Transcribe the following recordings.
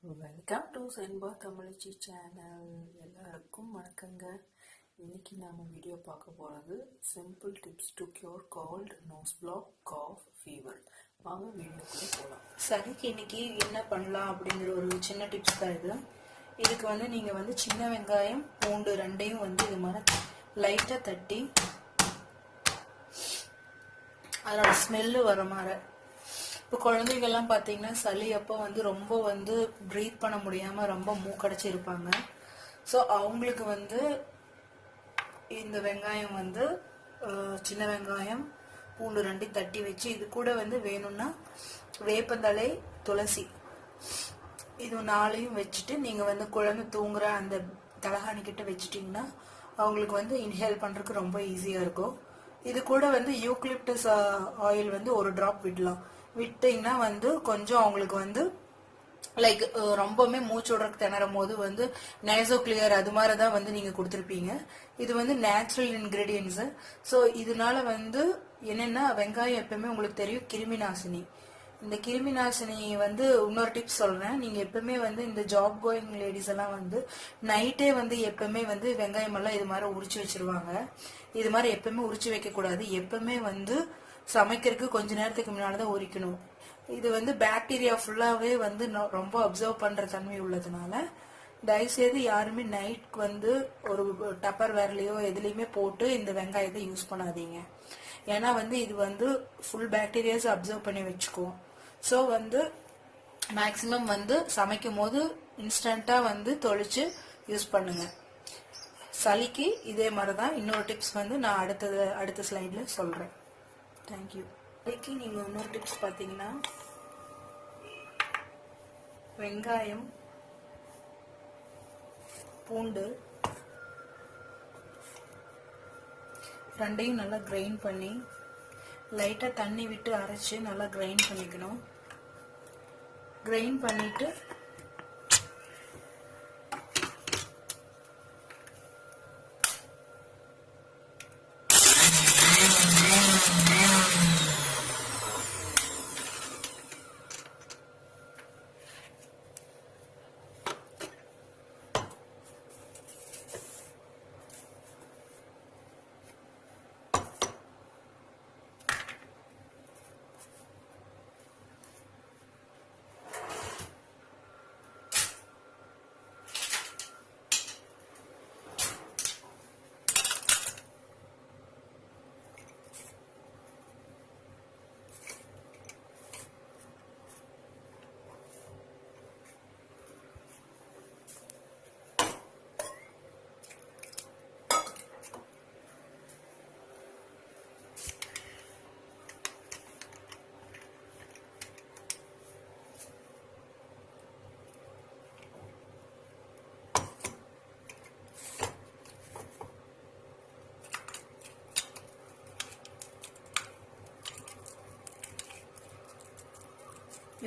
Welcome to Senba Tamizhachi channel. எல்லாருக்கும் வணக்கங்க. இன்னைக்கு நாம வீடியோ பார்க்க போகிறது simple tips to cure cold, nose block, cough, fever. வாங்க வீடியோக்குள்ளே போகலாம். சளிக்கு இன்னைக்கு என்ன பண்ணலாம் அப்படிங்கிற ஒரு சின்ன டிப்ஸ் தான் இது. இதுக்கு நீங்கள் சின்ன வெங்காயம், பூண்டு ரெண்டையும் இது மாதிரி லைட்டாக தட்டி அதோட ஸ்மெல்லு வர மாதிரி. இப்போ குழந்தைகள்லாம் பார்த்தீங்கன்னா சளி அப்போ ரொம்ப ப்ரீத் பண்ண முடியாமல் ரொம்ப மூக்கடைச்சி இருப்பாங்க. ஸோ அவங்களுக்கு இந்த வெங்காயம் சின்ன வெங்காயம், பூண்டு ரெண்டையும் தட்டி வச்சு இது கூட வேணும்னா வேப்பந்தழை, துளசி இது நாளையும் வச்சுட்டு நீங்கள் குழந்தை தூங்குற அந்த தலகாணி கிட்ட வச்சுட்டிங்கன்னா அவங்களுக்கு இன்ஹேல் பண்ணுறதுக்கு ரொம்ப ஈஸியாக இருக்கும். இது கூட யூcalyptus ஆயில் ஒரு ட்ராப் விடலாம். விட்டிங்கன்னா கொஞ்சம் அவங்களுக்கு லைக் ரொம்பவுமே மூச்சு விடுறதுக்கு திணறும் போது நேசோ கிளியர் அது மாதிரி தான் நீங்கள் கொடுத்துருப்பீங்க. இது நேச்சுரல் இன்கிரீடியன்ஸு. ஸோ இதனால என்னென்னா வெங்காயம் எப்பவுமே உங்களுக்கு தெரியும் கிருமி நாசினி. இந்த கிருமி நாசினி இன்னொரு டிப்ஸ் சொல்கிறேன். நீங்கள் எப்பவுமே இந்த ஜாப் கோயிங் லேடிஸ் எல்லாம் நைட்டே எப்பவுமே வெங்காயம் எல்லாம் இது மாதிரி உரிச்சு வச்சிருவாங்க. இது மாதிரி எப்பவுமே உரிச்சு வைக்கக்கூடாது. எப்பவுமே சமைக்கிறதுக்கு கொஞ்ச நேரத்துக்கு முன்னால்தான் உரிக்கணும். இது பாக்டீரியா ஃபுல்லாகவே ரொம்ப அப்சர்வ் பண்ணுற தன்மை உள்ளதுனால தயவுசெய்து யாருமே நைட்க்கு ஒரு டப்பர் வேர்லையோ எதுலையுமே போட்டு இந்த வெங்காயத்தை யூஸ் பண்ணாதீங்க. ஏன்னா இது ஃபுல் பாக்டீரியாஸ் அப்சர்வ் பண்ணி வச்சுக்குவோம். ஸோ மேக்சிமம் சமைக்கும் போது இன்ஸ்டண்ட்டாக தொளிச்சு யூஸ் பண்ணுங்க. சளிக்கு இதே மாதிரி தான் இன்னொரு டிப்ஸ் நான் அடுத்த ஸ்லைடில் சொல்கிறேன். தேங்க்யூ. சளிக்கு நீங்கள் இன்னொரு டிப்ஸ் பார்த்தீங்கன்னா வெங்காயம், பூண்டு ரெண்டையும் நல்லா கிரைண்ட் பண்ணி லைட்டாக தண்ணி விட்டு அரைச்சி நல்லா கிரைண்ட் பண்ணிக்கணும். கிரைண்ட் பண்ணிட்டு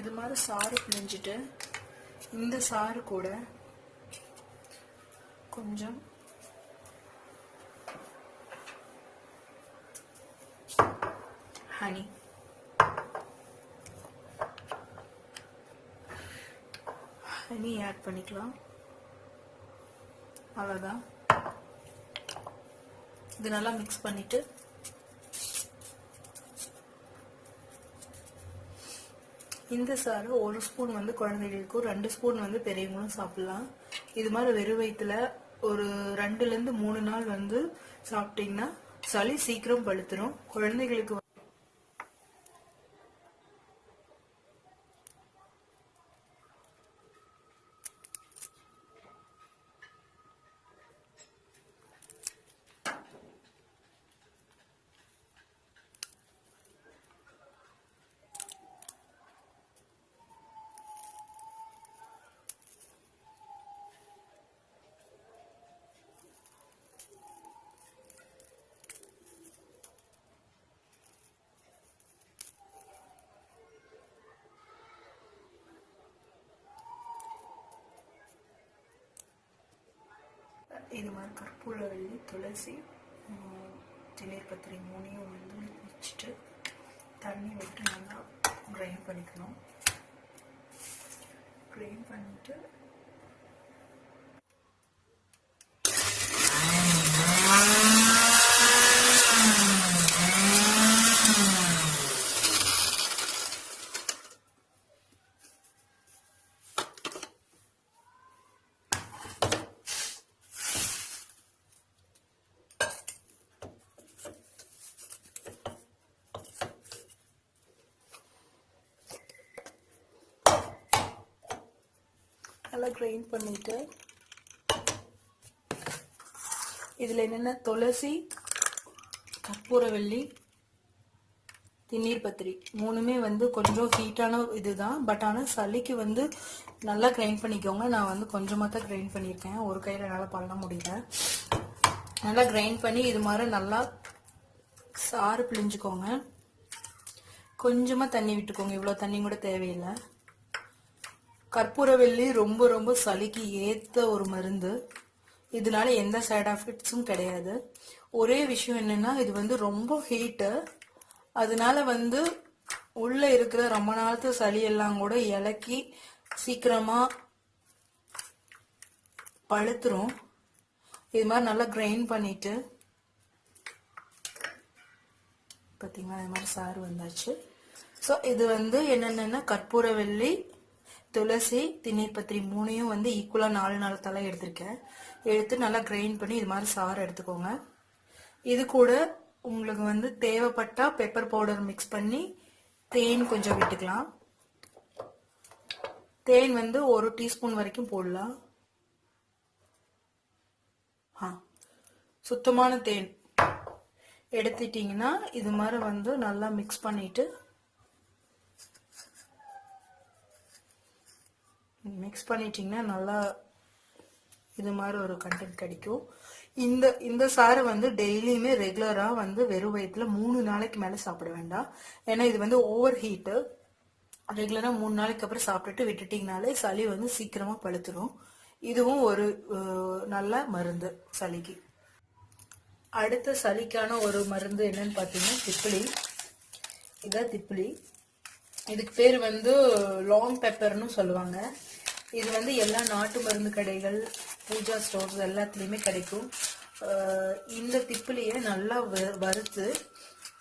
இது மாதிரி சாறு பிழிஞ்சிட்டு இந்த சாறு கூட கொஞ்சம் ஹனி ஆட் பண்ணிக்கலாம். அவ்வளோதான். இது நல்லா மிக்ஸ் பண்ணிட்டு இந்த சாறு ஒரு ஸ்பூன் குழந்தைகளுக்கும் 2 ஸ்பூன் பெரியவங்களும் சாப்பிடலாம். இது மாதிரி வெறும் வயிற்றுல ஒரு 2லேருந்து 3 நாள் சாப்பிட்டீங்கன்னா சளி சீக்கிரம் படுத்துரும். குழந்தைகளுக்கு இது மாதிரி கற்பூரவல்லி, துளசி, தின்னிர்பத்திரி 3யும் வச்சுட்டு தண்ணி விட்டு நல்லா கிரைண்ட் பண்ணிக்கணும். கிரைண்ட் பண்ணிட்டு நல்லா கிரைண்ட் பண்ணிட்டு இதில் என்னென்ன துளசி, கற்பூரவல்லி, திண்ணீர்பத்திரி மூணுமே வந்து கொஞ்சம் ஹீட்டான இதுதான். பட் ஆனால் சளிக்கு வந்து நல்லா கிரைண்ட் பண்ணிக்கோங்க. நான் வந்து கொஞ்சமாக தான் கிரைண்ட் பண்ணியிருக்கேன், ஒரு கையில் என்னால் பண்ண முடியல. நல்லா கிரைண்ட் பண்ணி இது மாதிரி நல்லா சாறு பிழிஞ்சுக்கோங்க. கொஞ்சமாக தண்ணி விட்டுக்கோங்க, இவ்வளோ தண்ணி கூட தேவையில்லை. கற்பூரவல்லி ரொம்ப ரொம்ப சளிக்கு ஏற்ற ஒரு மருந்து. இதனால எந்த சைடு எஃபெக்ட்ஸும் கிடையாது. ஒரே விஷயம் என்னன்னா, இது வந்து ரொம்ப ஹீட்டு. அதனால வந்து உள்ள இருக்கிற ரொம்ப நாளத்து சளி எல்லாம் கூட இலக்கி சீக்கிரமா பழுத்துரும். இது மாதிரி நல்லா கிரைண்ட் பண்ணிட்டு பார்த்தீங்களா, இது மாதிரி சாறு வந்தாச்சு. ஸோ இது வந்து என்னென்னா கற்பூரவல்லி, துளசி, திண்ணீர்பத்திரி மூணையும் வந்து ஈக்குவலாக 4 தலை எடுத்திருக்கேன். எடுத்து நல்லா கிரைண்ட் பண்ணி இது மாதிரி சாறு எடுத்துக்கோங்க. இது கூட உங்களுக்கு வந்து தேவைப்பட்டா பெப்பர் பவுடர் மிக்ஸ் பண்ணி தேன் கொஞ்சம் விட்டுக்கலாம். தேன் வந்து 1 டீஸ்பூன் வரைக்கும் போடலாம். சுத்தமான தேன் எடுத்துட்டீங்கன்னா இது மாதிரி வந்து நல்லா மிக்ஸ் பண்ணிட்டு நல்லா இது மாதிரி ஒரு கண்டென்ட் கிடைக்கும். இந்த சாரை வந்து டெய்லியுமே ரெகுலரா வந்து வெறும் வயிற்றுல 3 நாளைக்கு மேல சாப்பிட வேண்டாம். ஏன்னா இது வந்து ஓவர் ஹீட்டு. ரெகுலரா 3 நாளைக்கு அப்புறம் சாப்பிட்டுட்டு விட்டுட்டீங்கனாலே சளி வந்து சீக்கிரமா பழுத்துரும். இதுவும் ஒரு நல்ல மருந்து சளிக்கு. அடுத்த சளிக்கான ஒரு மருந்து என்னன்னு பார்த்தீங்கன்னா திப்பிலி. இதான் திப்பிலி. இதுக்கு பேர் வந்து லாங் பெப்பர்னு சொல்லுவாங்க. இது வந்து எல்லா நாட்டு மருந்து கடைகள், பூஜா ஸ்டோர்ஸ் எல்லாத்துலேயுமே கிடைக்கும். இந்த திப்பிலியை நல்லா வறுத்து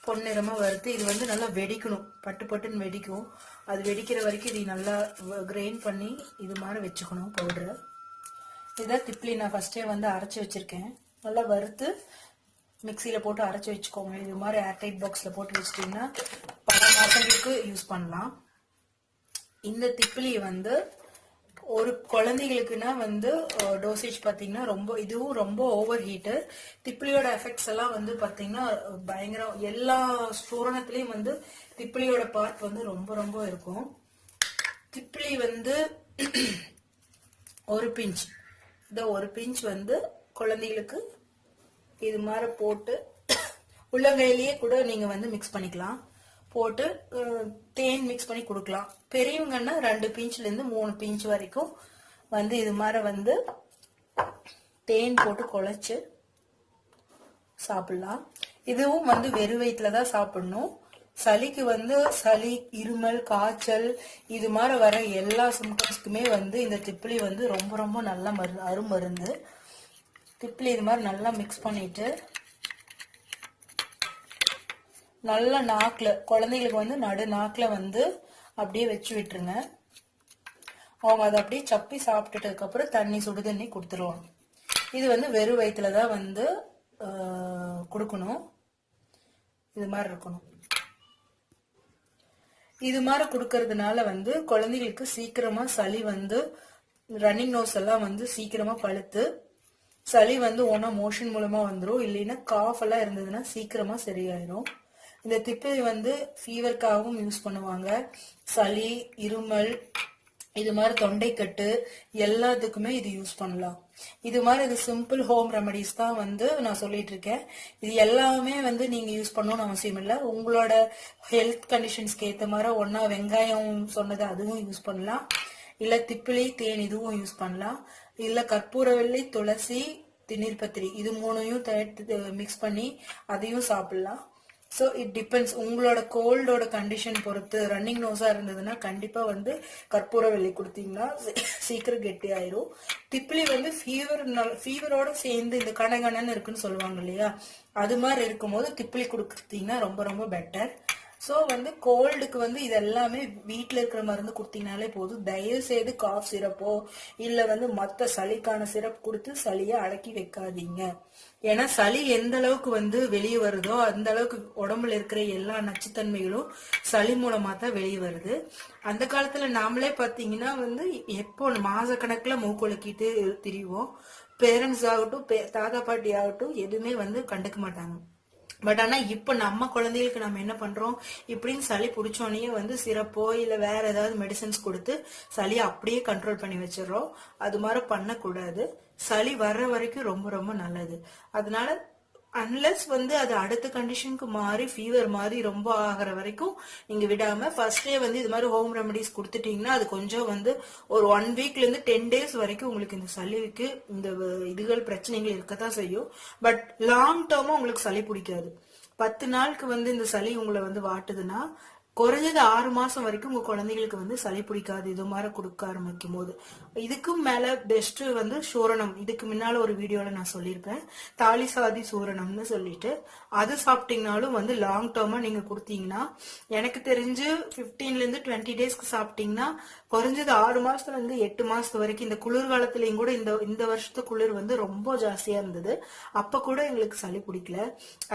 பொன்னிறமாக வறுத்து இது வந்து நல்லா வெடிக்கணும், பட்டு பட்டுன்னு வெடிக்கும். அது வெடிக்கிற வரைக்கும் இது நல்லா கிரைண்ட் பண்ணி இது மாதிரி வச்சுக்கணும் பவுடரை. இதான் திப்பிலி நான் ஃபஸ்ட்டே வந்து அரைச்சி வச்சுருக்கேன். நல்லா வறுத்து மிக்சியில் போட்டு அரைச்சி வச்சுக்கோங்க. இது மாதிரி ஏர்டைட் பாக்ஸில் போட்டு வச்சிட்டிங்கன்னா பல மாதங்களுக்கு யூஸ் பண்ணலாம். இந்த திப்பிலியை வந்து ஒரு குழந்தைகளுக்குன்னா வந்து டோசேஜ் பார்த்தீங்கன்னா இதுவும் ரொம்ப ஓவர் ஹீட்டு. திப்பிலியோட எஃபெக்ட்ஸ் எல்லாம் வந்து பார்த்தீங்கன்னா பயங்கரம். எல்லா சூரணத்துலேயும் வந்து திப்பிலியோட பார்ட் வந்து ரொம்ப ரொம்ப இருக்கும். திப்பிலி வந்து ஒரு பிஞ்ச் வந்து குழந்தைகளுக்கு இது மாதிரி போட்டு உள்ளங்கையிலேயே கூட நீங்க வந்து மிக்ஸ் பண்ணிக்கலாம். போட்டு தேன் மிக்ஸ் பண்ணி கொடுக்கலாம். பெரியவங்கன்னா 2 பிஞ்ச்ல இருந்து 3 பிஞ்ச் வரைக்கும் வந்து இது மாதிரி வந்து தேன் போட்டு குழைச்சு சாப்பிடலாம். இதுவும் வந்து வெறும் வயிற்றுல தான் சாப்பிடணும். சளிக்கு வந்து சளி, இருமல், காய்ச்சல் இது மாதிரி வர எல்லா சிம்டம்ஸ்க்குமே வந்து இந்த திப்பிலி வந்து ரொம்ப ரொம்ப நல்ல அருமருந்து. திப்பிலி இது மாதிரி நல்லா மிக்ஸ் பண்ணிட்டு நல்ல நாக்கில் குழந்தைங்களுக்கு வந்து நடு நாக்கில் வந்து அப்படியே வச்சு விட்டுருங்க. அவங்க அதை அப்படியே சப்பி சாப்பிட்டுட்டதுக்கு அப்புறம் சுடு தண்ணி கொடுத்துருவாங்க. இது வந்து வெறும் வயிற்றுல தான் வந்து கொடுக்கணும். இது மாதிரி இருக்கணும். இது மாதிரி கொடுக்கறதுனால வந்து குழந்தைகளுக்கு சீக்கிரமா சளி வந்து ரன்னிங் நோஸ் எல்லாம் வந்து சீக்கிரமா பழுத்து சளி வந்து ஒன்னா மோஷன் மூலமா வந்துடும். இல்லைன்னா காஃப் எல்லாம் இருந்ததுன்னா சீக்கிரமா சரியாயிரும். இந்த திப்பிலி வந்து ஃபீவருக்காகவும் யூஸ் பண்ணுவாங்க. சளி, இருமல், இது மாதிரி தொண்டைக்கட்டு எல்லாத்துக்குமே இது யூஸ் பண்ணலாம். இது மாதிரி இது சிம்பிள் ஹோம் ரெமடிஸ் தான் வந்து நான் சொல்லிட்டு இருக்கேன். இது எல்லாமே வந்து நீங்க யூஸ் பண்ணணும்னு அவசியம் இல்லை. உங்களோட ஹெல்த் கண்டிஷன்ஸ்க்கு ஏற்ற மாதிரி ஒன்னா வெங்காயம் சொன்னது அதுவும் யூஸ் பண்ணலாம். இல்ல திப்பிலி, தேன் இதுவும் யூஸ் பண்ணலாம். இல்ல கற்பூரவல்லி, துளசி, திண்ணீர்பத்திரி இது மூணையும் மிக்ஸ் பண்ணி அதையும் சாப்பிடலாம். ஸோ இட் டிபெண்ட்ஸ் உங்களோட கோல்டோட கண்டிஷன் பொறுத்து. ரன்னிங் நோஸா இருந்ததுன்னா கண்டிப்பா வந்து கற்பூரவள்ளி கொடுத்தீங்கன்னா சீக்கிரம் கெட்டி ஆயிரும். திப்பிலி வந்து ஃபீவரோட சேர்ந்து இந்த கணகணன்னு இருக்குன்னு சொல்லுவாங்க இல்லையா, அது மாதிரி இருக்கும்போது திப்பிலி கொடுத்தீங்கன்னா ரொம்ப ரொம்ப பெட்டர். ஸோ வந்து கோல்டுக்கு வந்து இது எல்லாமே வீட்டில் இருக்கிற மருந்து கொடுத்தீங்கனாலே போதும். தயவு செய்து காஃப் சிரப்போ இல்லை வந்து மற்ற சளிக்கான சிரப் கொடுத்து சளியை அடக்கி வைக்காதீங்க. ஏன்னா சளி எந்த அளவுக்கு வந்து வெளியே வருதோ அந்த அளவுக்கு உடம்புல இருக்கிற எல்லா நச்சுத்தன்மைகளும் சளி மூலமா தான் வெளியே வருது. அந்த காலத்துல நாமளே பாத்தீங்கன்னா வந்து எப்போ மாச கணக்குல மூக்கொழுக்கிட்டு திரிவோம். பேரண்ட்ஸ் ஆகட்டும் தாத்தா பாட்டி ஆகட்டும் எதுவுமே வந்து கண்டுக்க மாட்டாங்க. பட் ஆனா இப்ப நம்ம குழந்தைகளுக்கு நம்ம என்ன பண்றோம், இப்படின்னு சளி பிடிச்சோடனே வந்து சிரப்போ இல்ல வேற ஏதாவது மெடிசன்ஸ் கொடுத்து சளியை அப்படியே கண்ட்ரோல் பண்ணி வச்சிடறோம். அது மாதிரி பண்ணக்கூடாது. சளி வர்ற வரைக்கும் ரொம்ப ரொம்ப நல்லது. அதனால அன்லெஸ் வந்து அது அடுத்த கண்டிஷனுக்கு மாறி ஃபீவர் மாதிரி ரொம்ப ஆகிற வரைக்கும் நீங்க விடாம ஃபர்ஸ்டே வந்து இது மாதிரி ஹோம் ரெமடிஸ் கொடுத்துட்டீங்கன்னா அது கொஞ்சம் வந்து ஒரு 1 வீக்ல இருந்து 10 days வரைக்கும் உங்களுக்கு இந்த சளிக்கு இந்த இதுகள் பிரச்சனைகள் இருக்கத்தான் செய்யும். பட் லாங் டேர்மா உங்களுக்கு சளி பிடிக்காது. 10 நாளுக்கு வந்து இந்த சளி உங்களை வந்து வாட்டுதுன்னா குறைஞ்சது 6 மாசம் வரைக்கும் உங்க குழந்தைகளுக்கு வந்து சளி பிடிக்காது இது மாதிரி கொடுக்க ஆரம்பிக்கும் போது. இதுக்கும் மேல பெஸ்ட் வந்து சூரணம். இதுக்கு முன்னால ஒரு வீடியோல நான் சொல்லியிருப்பேன், தாலி சாதி சூரணம்னு சொல்லிட்டு அது சாப்பிட்டீங்கனாலும் வந்து லாங் டேர்மா நீங்க கொடுத்தீங்கன்னா எனக்கு தெரிஞ்சு 15ல இருந்து 20 daysக்கு சாப்பிட்டீங்கன்னா குறைஞ்சது 6 மாசத்துல இருந்து 8 மாசத்து வரைக்கும். இந்த குளிர்காலத்திலயும் கூட இந்த வருஷத்து குளிர் வந்து ரொம்ப ஜாஸ்தியா இருந்தது, அப்ப கூட எங்களுக்கு சளி பிடிக்கல.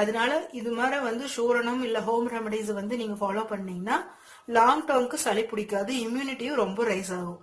அதனால இது மாதிரி வந்து சூரணம் இல்ல ஹோம் ரெமடிஸ் வந்து நீங்க ஃபாலோ பண்ணீங்கன்னா லாங் டேர்ம்க்கு சளி பிடிக்காது, இம்யூனிட்டியும் ரொம்ப ரைஸ் ஆகும்.